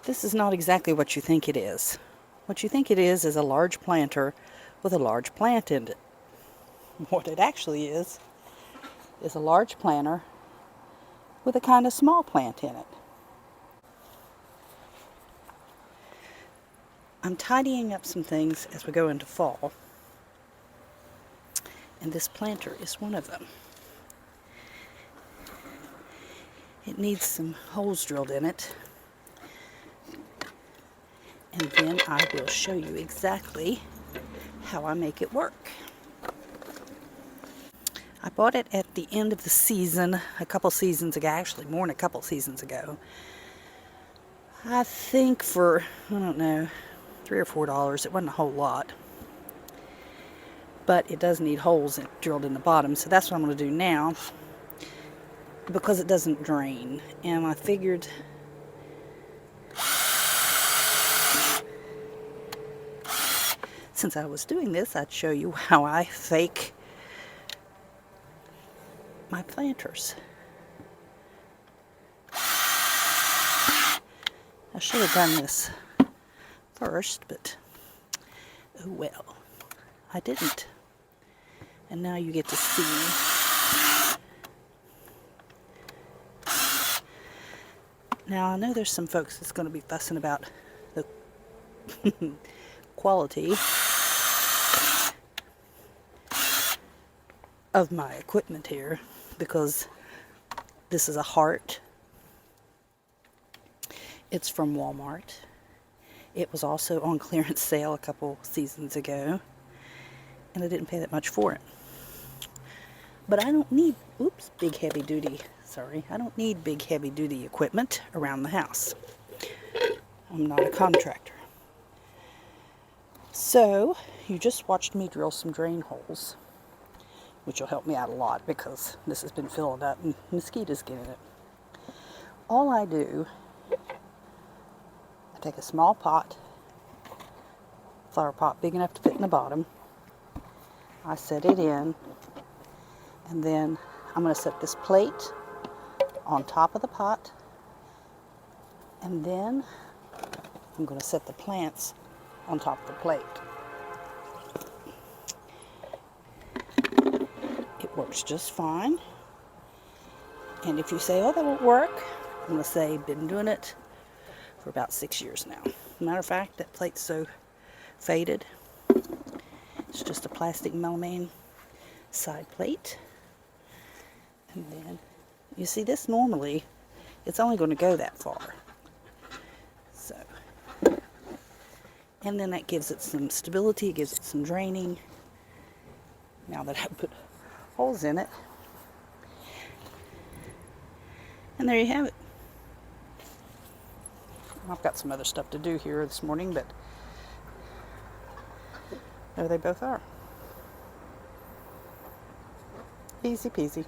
This is not exactly what you think it is. What you think it is a large planter with a large plant in it. What it actually is a large planter with a kind of small plant in it. I'm tidying up some things as we go into fall, and this planter is one of them. It needs some holes drilled in it, and then I will show you exactly how I make it work. I bought it at the end of the season, a couple seasons ago, actually more than a couple seasons ago. I think for, I don't know, $3 or $4. It wasn't a whole lot. But it does need holes drilled in the bottom, so that's what I'm going to do now, because it doesn't drain. And I figured since I was doing this, I'd show you how I fake my planters. I should have done this first, but oh well, I didn't. And now you get to see. Now I know there's some folks that's going to be fussing about the quality of my equipment here, because this is a heart. It's from Walmart. It was also on clearance sale a couple seasons ago, and I didn't pay that much for it. But I don't need, big heavy duty, I don't need big heavy duty equipment around the house. I'm not a contractor. So, you just watched me drill some drain holes, which will help me out a lot because this has been filled up and mosquitoes get in it. All I do, I take a small pot, flower pot big enough to fit in the bottom. I set it in, and then I'm going to set this plate on top of the pot, and then I'm going to set the plants on top of the plate. It works just fine. And if you say, oh, that won't work, I'm going to say, been doing it for about 6 years now. Matter of fact, that plate's so faded. It's just a plastic melamine side plate. And then, you see, this normally, it's only going to go that far. So, and then that gives it some stability, it gives it some draining. Now that I put holes in it. And there you have it. I've got some other stuff to do here this morning, but there they both are. Easy peasy.